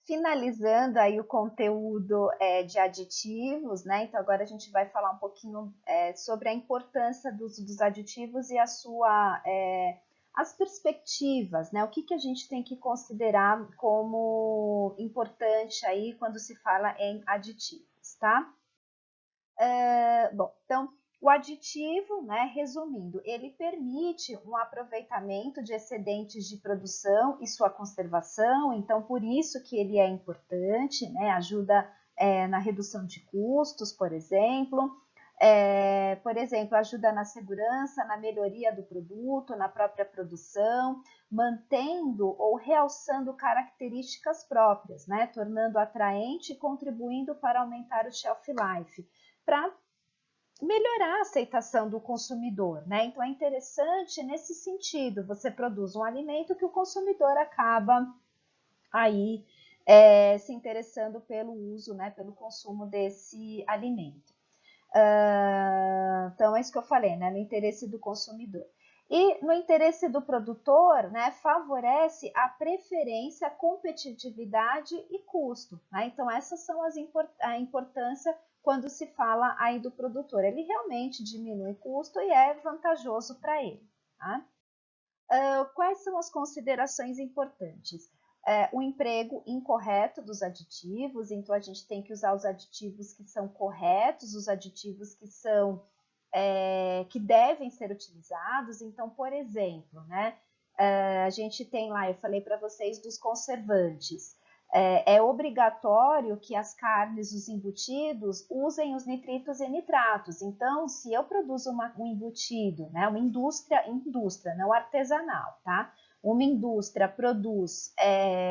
finalizando aí o conteúdo de aditivos, né? Então agora a gente vai falar um pouquinho sobre a importância dos aditivos e as perspectivas, né? O que a gente tem que considerar como importante aí quando se fala em aditivos, tá? Bom, então o aditivo, né, resumindo, ele permite um aproveitamento de excedentes de produção e sua conservação, então por isso que ele é importante, né, ajuda na redução de custos, por exemplo, ajuda na segurança, na melhoria do produto, na própria produção, mantendo ou realçando características próprias, né, tornando atraente e contribuindo para aumentar o shelf life, para melhorar a aceitação do consumidor, né? Então é interessante nesse sentido, você produz um alimento que o consumidor acaba aí se interessando pelo uso, né, pelo consumo desse alimento. Então é isso que eu falei, né, no interesse do consumidor. E no interesse do produtor, né, favorece a preferência, competitividade e custo, né? Então essas são a importância quando se fala aí do produtor. Ele realmente diminui custo e é vantajoso para ele, tá? Quais são as considerações importantes? O emprego incorreto dos aditivos, então a gente tem que usar os aditivos que são corretos, os aditivos que são que devem ser utilizados. Então, por exemplo, né, a gente tem lá, eu falei para vocês dos conservantes. É obrigatório que as carnes, os embutidos, usem os nitritos e nitratos. Então, se eu produzo um embutido, né, uma indústria, não artesanal, tá? Uma indústria produz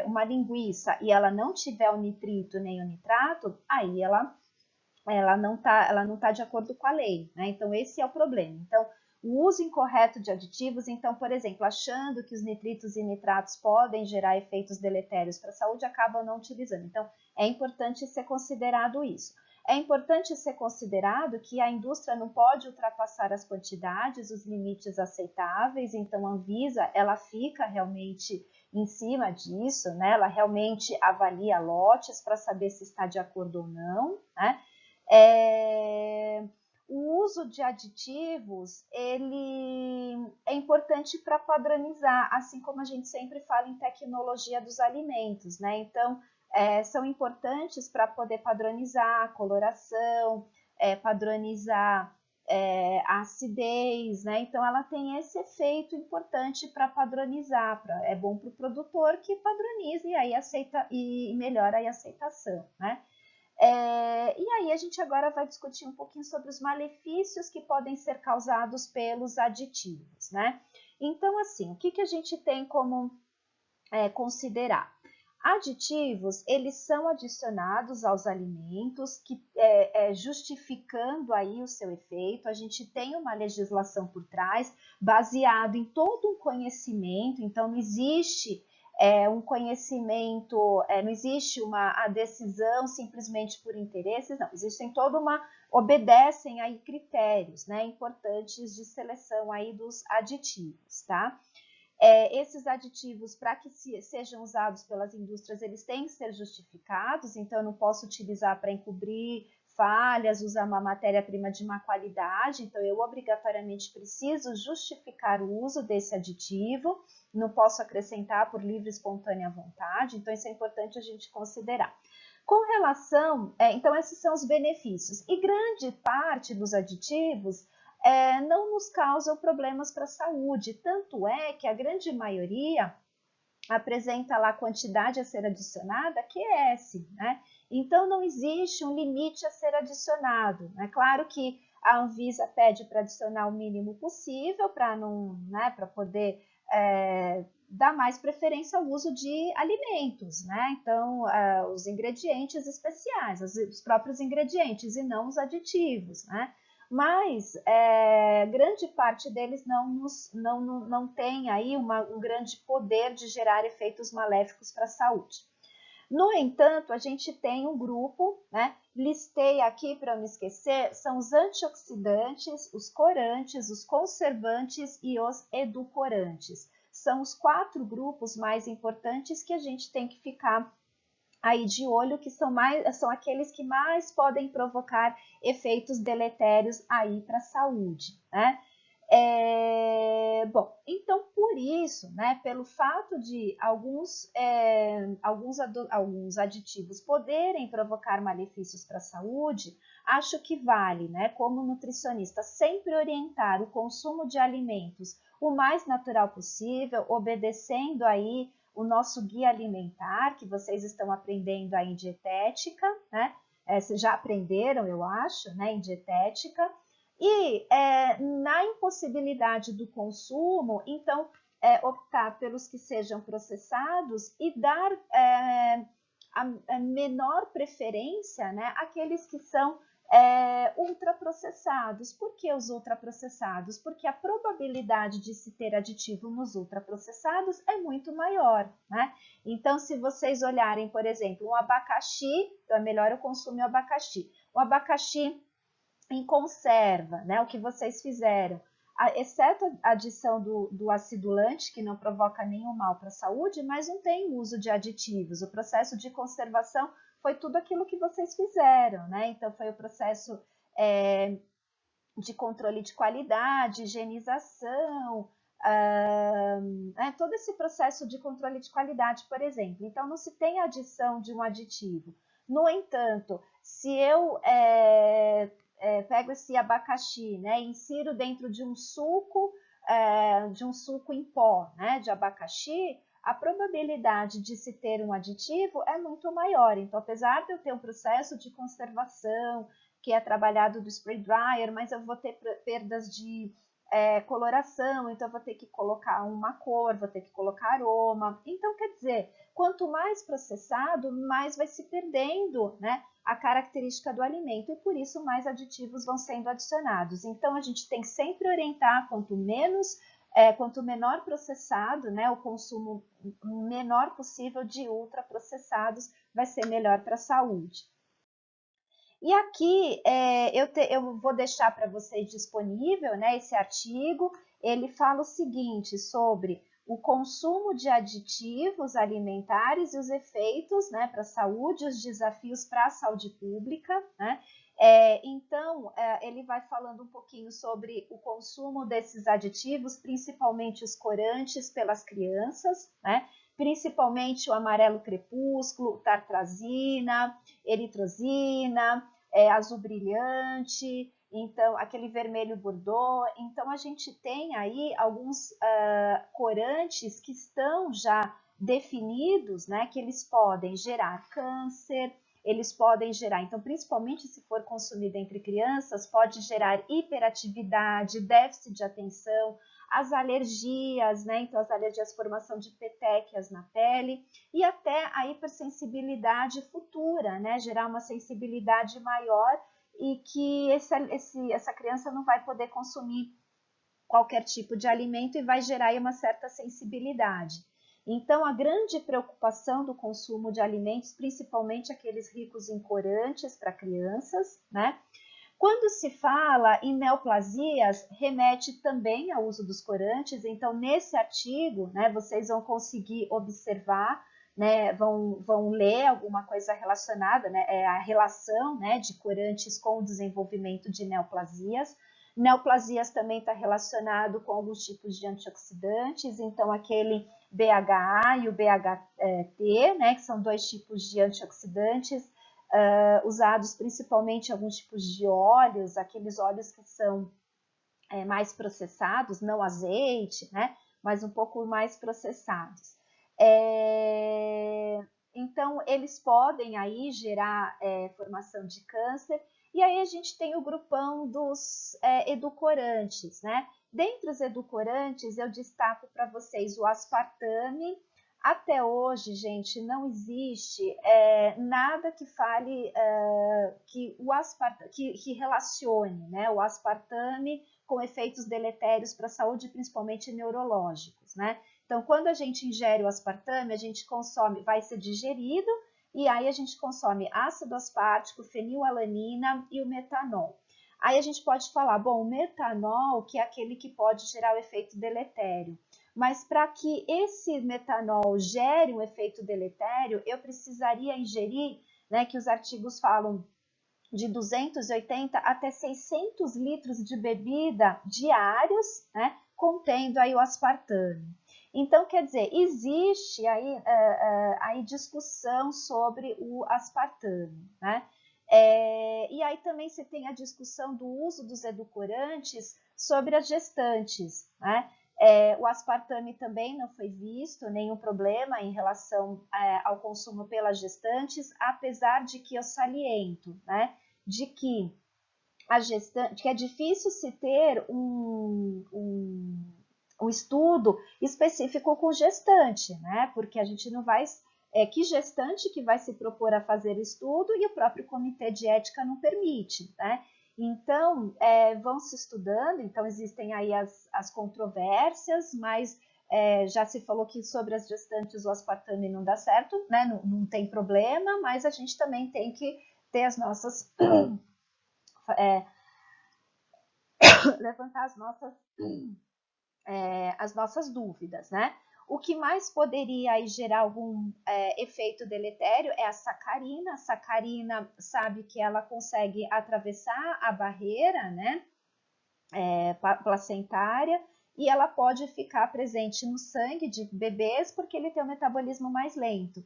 uma linguiça e ela não tiver o nitrito nem o nitrato, aí ela não tá de acordo com a lei, né? Então, esse é o problema. Então, o uso incorreto de aditivos, então, por exemplo, achando que os nitritos e nitratos podem gerar efeitos deletérios para a saúde, acabam não utilizando. Então, é importante ser considerado isso. É importante ser considerado que a indústria não pode ultrapassar as quantidades, os limites aceitáveis, então a Anvisa, ela fica realmente em cima disso, né? Ela realmente avalia lotes para saber se está de acordo ou não, né? O uso de aditivos, ele é importante para padronizar, assim como a gente sempre fala em tecnologia dos alimentos, né? Então, são importantes para poder padronizar a coloração, padronizar a acidez, né? Então, ela tem esse efeito importante para padronizar. É bom para o produtor que padronize e aí aceita e melhora a aceitação, né? E aí a gente agora vai discutir um pouquinho sobre os malefícios que podem ser causados pelos aditivos, né? Então, assim, o que a gente tem como considerar? Aditivos, eles são adicionados aos alimentos, que justificando aí o seu efeito. A gente tem uma legislação por trás, baseado em todo um conhecimento, então não existe um conhecimento, não existe a decisão simplesmente por interesses, não, existem obedecem aí critérios, né, importantes de seleção aí dos aditivos, tá? Esses aditivos, para que sejam usados pelas indústrias, eles têm que ser justificados, então eu não posso utilizar para encobrir falhas, usar uma matéria-prima de má qualidade, então eu obrigatoriamente preciso justificar o uso desse aditivo, não posso acrescentar por livre e espontânea vontade, então isso é importante a gente considerar. Com relação, então esses são os benefícios, e grande parte dos aditivos não nos causam problemas para a saúde, tanto é que a grande maioria apresenta lá a quantidade a ser adicionada, QS, né? Então não existe um limite a ser adicionado. É claro que a Anvisa pede para adicionar o mínimo possível para não, né, para poder dar mais preferência ao uso de alimentos, né? Então os ingredientes especiais, os próprios ingredientes e não os aditivos, né? Mas grande parte deles não tem aí um grande poder de gerar efeitos maléficos para a saúde. No entanto, a gente tem um grupo, né? Listei aqui para não esquecer, são os antioxidantes, os corantes, os conservantes e os edulcorantes. São os 4 grupos mais importantes que a gente tem que ficar aí de olho, que são aqueles que mais podem provocar efeitos deletérios aí para a saúde, né? Bom, então por isso, né, pelo fato de alguns aditivos poderem provocar malefícios para a saúde, acho que vale, né, como nutricionista, sempre orientar o consumo de alimentos o mais natural possível, obedecendo aí o nosso guia alimentar, que vocês estão aprendendo aí em dietética, né? Vocês já aprenderam, eu acho, né, em dietética. E na impossibilidade do consumo, então, optar pelos que sejam processados e dar a menor preferência, né, àqueles que são ultraprocessados. Por que os ultraprocessados? Porque a probabilidade de se ter aditivo nos ultraprocessados é muito maior, né? Então, se vocês olharem, por exemplo, um abacaxi, então é melhor eu consumir o abacaxi. O abacaxi em conserva, né? O que vocês fizeram, exceto a adição do acidulante, que não provoca nenhum mal para a saúde, mas não tem uso de aditivos. O processo de conservação foi tudo aquilo que vocês fizeram, né? Então, foi o processo de controle de qualidade, higienização, todo esse processo de controle de qualidade, por exemplo. Então, não se tem adição de um aditivo. No entanto, se eu pego esse abacaxi, né, e insiro dentro de um suco em pó, né, de abacaxi, a probabilidade de se ter um aditivo é muito maior. Então, apesar de eu ter um processo de conservação, que é trabalhado do spray dryer, mas eu vou ter perdas de coloração, então eu vou ter que colocar uma cor, vou ter que colocar aroma. Então, quer dizer, quanto mais processado, mais vai se perdendo, né, a característica do alimento, e por isso mais aditivos vão sendo adicionados. Então, a gente tem que sempre orientar quanto menor processado, né, o consumo menor possível de ultraprocessados vai ser melhor para a saúde. E aqui eu vou deixar para vocês disponível, né, esse artigo. Ele fala o seguinte sobre o consumo de aditivos alimentares e os efeitos, né, para a saúde, os desafios para a saúde pública, né? Então, ele vai falando um pouquinho sobre o consumo desses aditivos, principalmente os corantes pelas crianças, né? Principalmente o amarelo crepúsculo, tartrazina, eritrosina, azul brilhante, então aquele vermelho bordô. Então a gente tem aí alguns corantes que estão já definidos, né, que eles podem gerar câncer, eles podem gerar, então principalmente se for consumido entre crianças, pode gerar hiperatividade, déficit de atenção, as alergias, né? Então, as alergias, formação de petequias na pele e até a hipersensibilidade futura, né? Gerar uma sensibilidade maior e que essa criança não vai poder consumir qualquer tipo de alimento e vai gerar aí uma certa sensibilidade. Então, a grande preocupação do consumo de alimentos, principalmente aqueles ricos em corantes para crianças, né? Quando se fala em neoplasias, remete também ao uso dos corantes. Então, nesse artigo, né, vocês vão conseguir observar, né, vão ler alguma coisa relacionada, né, a relação, né, de corantes com o desenvolvimento de neoplasias. Neoplasias também está relacionado com alguns tipos de antioxidantes, então aquele BHA e o BHT, né, que são dois tipos de antioxidantes, usados principalmente em alguns tipos de óleos, aqueles óleos que são mais processados, não azeite, né, mas um pouco mais processados. Então, eles podem aí gerar formação de câncer, e aí a gente tem o grupão dos edulcorantes, né? Dentre os edulcorantes, eu destaco para vocês o aspartame. Até hoje, gente, não existe nada que fale que relacione, né, o aspartame com efeitos deletérios para a saúde, principalmente neurológicos, né? Então, quando a gente ingere o aspartame, a gente consome, vai ser digerido, e aí a gente consome ácido aspartico, fenilalanina e o metanol. Aí a gente pode falar, bom, o metanol, que é aquele que pode gerar o efeito deletério. Mas para que esse metanol gere um efeito deletério, eu precisaria ingerir, né, que os artigos falam de 280 até 600 litros de bebida diários, né, contendo aí o aspartame. Então, quer dizer, existe aí discussão sobre o aspartame, né? E aí também se tem a discussão do uso dos edulcorantes sobre as gestantes, né? O aspartame também não foi visto nenhum problema em relação ao consumo pelas gestantes, apesar de que eu saliento, né, de que que é difícil se ter um estudo específico com gestante, né? Porque a gente não vai. Que gestante que vai se propor a fazer o estudo e o próprio comitê de ética não permite, né? Então, vão se estudando, então existem aí as controvérsias, mas já se falou que sobre as gestantes o aspartame não dá certo, né? Não tem problema, mas a gente também tem que ter as nossas levantar as nossas dúvidas, né? O que mais poderia aí gerar algum efeito deletério é a sacarina. A sacarina sabe que ela consegue atravessar a barreira, né, placentária, e ela pode ficar presente no sangue de bebês porque ele tem um metabolismo mais lento.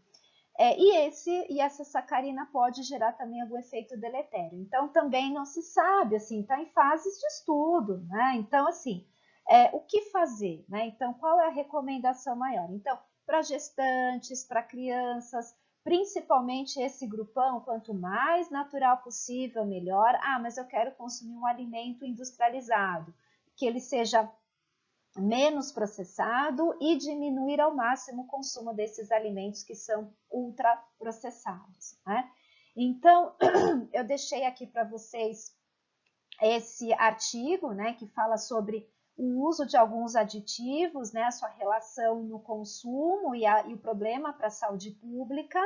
E essa sacarina pode gerar também algum efeito deletério. Então, também não se sabe, assim, está em fases de estudo, né? Então, assim, o que fazer, né? Então, qual é a recomendação maior? Então, para gestantes, para crianças, principalmente esse grupão, quanto mais natural possível, melhor. Ah, mas eu quero consumir um alimento industrializado, que ele seja menos processado e diminuir ao máximo o consumo desses alimentos que são ultraprocessados, né? Então, eu deixei aqui para vocês esse artigo, né, que fala sobre o uso de alguns aditivos, né, a sua relação no consumo e o problema para a saúde pública.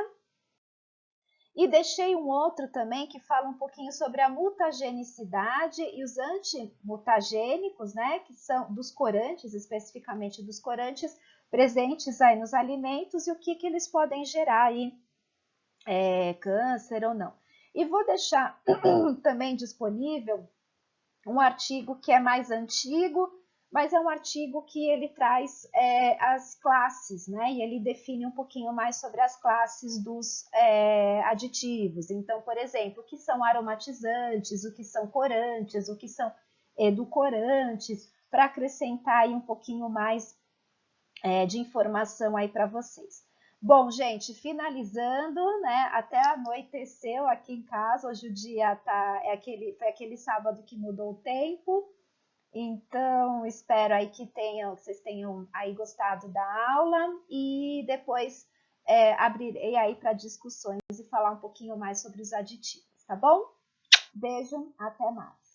E deixei um outro também que fala um pouquinho sobre a mutagenicidade e os antimutagênicos, né, que são dos corantes, especificamente dos corantes, presentes aí nos alimentos e o que eles podem gerar aí, câncer ou não. E vou deixar também disponível um artigo que é mais antigo, mas é um artigo que ele traz as classes, né? E ele define um pouquinho mais sobre as classes dos aditivos. Então, por exemplo, o que são aromatizantes, o que são corantes, o que são edulcorantes, para acrescentar aí um pouquinho mais de informação aí para vocês. Bom, gente, finalizando, né? Até anoiteceu aqui em casa. Hoje o dia foi aquele sábado que mudou o tempo. Então, espero aí que vocês tenham aí gostado da aula e depois abrirei aí para discussões e falar um pouquinho mais sobre os aditivos, tá bom? Beijo, até mais.